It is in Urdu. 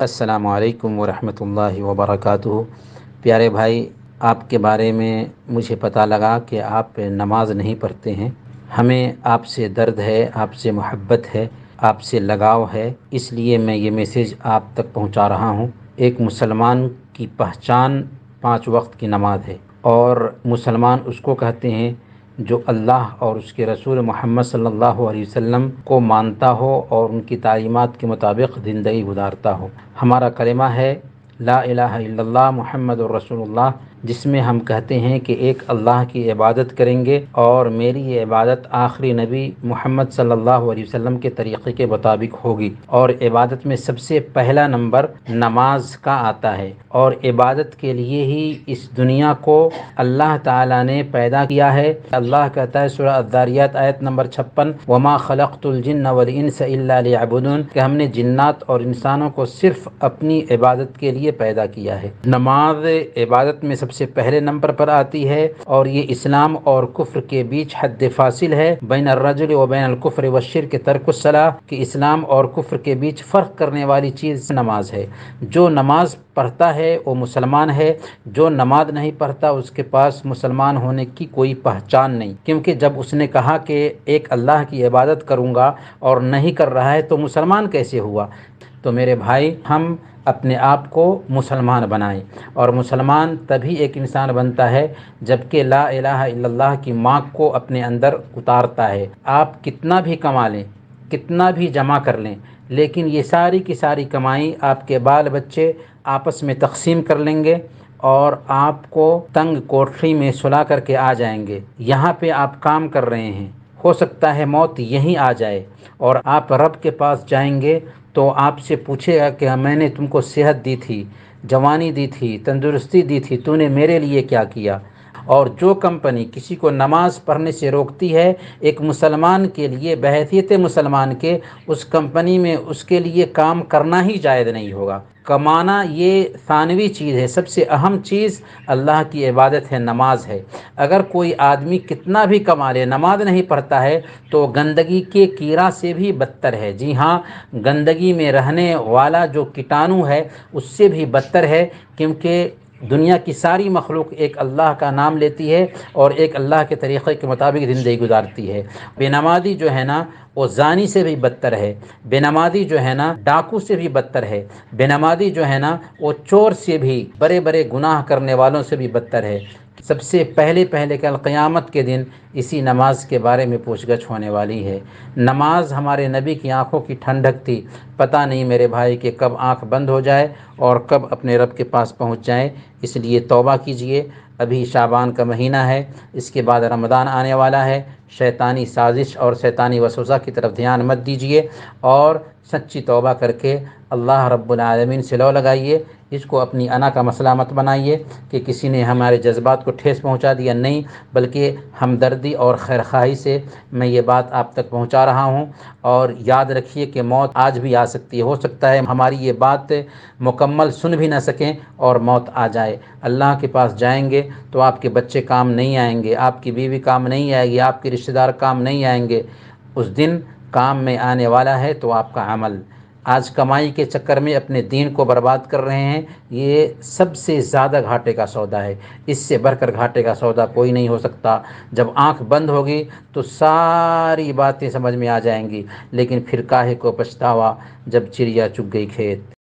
السلام علیکم ورحمۃ اللہ وبرکاتہ۔ پیارے بھائی، آپ کے بارے میں مجھے پتہ لگا کہ آپ نماز نہیں پڑھتے ہیں۔ ہمیں آپ سے درد ہے، آپ سے محبت ہے، آپ سے لگاؤ ہے، اس لیے میں یہ میسیج آپ تک پہنچا رہا ہوں۔ ایک مسلمان کی پہچان 5 وقت کی نماز ہے، اور مسلمان اس کو کہتے ہیں جو اللہ اور اس کے رسول محمد صلی اللہ علیہ وسلم کو مانتا ہو اور ان کی تعلیمات کے مطابق زندگی گزارتا ہو۔ ہمارا کلمہ ہے لا الہ الا اللہ محمد الرسول اللہ، جس میں ہم کہتے ہیں کہ ایک اللہ کی عبادت کریں گے، اور میری یہ عبادت آخری نبی محمد صلی اللہ علیہ وسلم کے طریقے کے مطابق ہوگی، اور عبادت میں سب سے پہلا نمبر نماز کا آتا ہے، اور عبادت کے لیے ہی اس دنیا کو اللہ تعالیٰ نے پیدا کیا ہے۔ اللہ کہتا ہے سورہ الذاریات آیت نمبر 56، وما خلقت الجن والانس الا لیعبدون، کہ ہم نے جنات اور انسانوں کو صرف اپنی عبادت کے لیے پیدا کیا ہے۔ نماز عبادت میں سب سے پہلے نمبر پر آتی ہے، اور یہ اسلام اور کفر کے بیچ حد فاصل ہے، بین الرجل و بین الکفر والشرک ترک الصلاۃ، کہ اسلام اور کفر کے بیچ فرق کرنے والی چیز نماز ہے۔ جو نماز پڑھتا ہے وہ مسلمان ہے، جو نماز نہیں پڑھتا اس کے پاس مسلمان ہونے کی کوئی پہچان نہیں، کیونکہ جب اس نے کہا کہ ایک اللہ کی عبادت کروں گا اور نہیں کر رہا ہے تو مسلمان کیسے ہوا؟ تو میرے بھائی، ہم اپنے آپ کو مسلمان بنائیں، اور مسلمان تبھی ایک انسان بنتا ہے جبکہ لا الہ الا اللہ کی مارک کو اپنے اندر اتارتا ہے۔ آپ کتنا بھی کما لیں، کتنا بھی جمع کر لیں، لیکن یہ ساری کی ساری کمائی آپ کے بال بچے آپس میں تقسیم کر لیں گے، اور آپ کو تنگ کوٹری میں سلا کر کے آ جائیں گے۔ یہاں پہ آپ کام کر رہے ہیں، ہو سکتا ہے موت یہیں آ جائے، اور آپ رب کے پاس جائیں گے تو آپ سے پوچھے گا کہ میں نے تم کو صحت دی تھی، جوانی دی تھی، تندرستی دی تھی، تو نے میرے لیے کیا کیا؟ اور جو کمپنی کسی کو نماز پڑھنے سے روکتی ہے، ایک مسلمان کے لیے بحیثیت مسلمان کے اس کمپنی میں اس کے لیے کام کرنا ہی جائز نہیں ہوگا۔ کمانا یہ ثانوی چیز ہے، سب سے اہم چیز اللہ کی عبادت ہے، نماز ہے۔ اگر کوئی آدمی کتنا بھی کما لے، نماز نہیں پڑھتا ہے تو گندگی کے کیڑا سے بھی بدتر ہے۔ جی ہاں، گندگی میں رہنے والا جو کیٹانو ہے اس سے بھی بدتر ہے، کیونکہ دنیا کی ساری مخلوق ایک اللہ کا نام لیتی ہے اور ایک اللہ کے طریقے کے مطابق زندگی گزارتی ہے۔ بے نمازی جو ہے نا وہ زانی سے بھی بدتر ہے، بے نمازی جو ہے نا ڈاکو سے بھی بدتر ہے، بے نمازی جو ہے نا وہ چور سے بھی، بڑے بڑے گناہ کرنے والوں سے بھی بدتر ہے۔ سب سے پہلے کل قیامت کے دن اسی نماز کے بارے میں پوچھ گچھ ہونے والی ہے۔ نماز ہمارے نبی کی آنکھوں کی ٹھنڈک تھی۔ پتہ نہیں میرے بھائی کہ کب آنکھ بند ہو جائے اور کب اپنے رب کے پاس پہنچ جائیں، اس لیے توبہ کیجئے۔ ابھی شعبان کا مہینہ ہے، اس کے بعد رمضان آنے والا ہے۔ شیطانی سازش اور شیطانی وسوسہ کی طرف دھیان مت دیجئے، اور سچی توبہ کر کے اللہ رب العالمین سے لو لگائیے۔ اس کو اپنی انا کا مسئلہ مت بنائیے کہ کسی نے ہمارے جذبات کو ٹھیس پہنچا دیا، نہیں، بلکہ ہمدردی اور خیرخواہی سے میں یہ بات آپ تک پہنچا رہا ہوں۔ اور یاد رکھیے کہ موت آج بھی آ سکتی ہے، ہو سکتا ہے ہماری یہ بات مکمل سن بھی نہ سکیں اور موت آ جائے۔ اللہ کے پاس جائیں گے تو آپ کے بچے کام نہیں آئیں گے، آپ کی بیوی کام نہیں آئے گی، آپ کے رشتہ دار کام نہیں آئیں گے۔ اس دن کام میں آنے والا ہے تو آپ کا عمل۔ آج کمائی کے چکر میں اپنے دین کو برباد کر رہے ہیں، یہ سب سے زیادہ گھاٹے کا سودا ہے۔ اس سے بڑھ کر گھاٹے کا سودا کوئی نہیں ہو سکتا۔ جب آنکھ بند ہوگی تو ساری باتیں سمجھ میں آ جائیں گی، لیکن پھر کاہے کو پچھتاوا جب چڑیا چگ گئی کھیت۔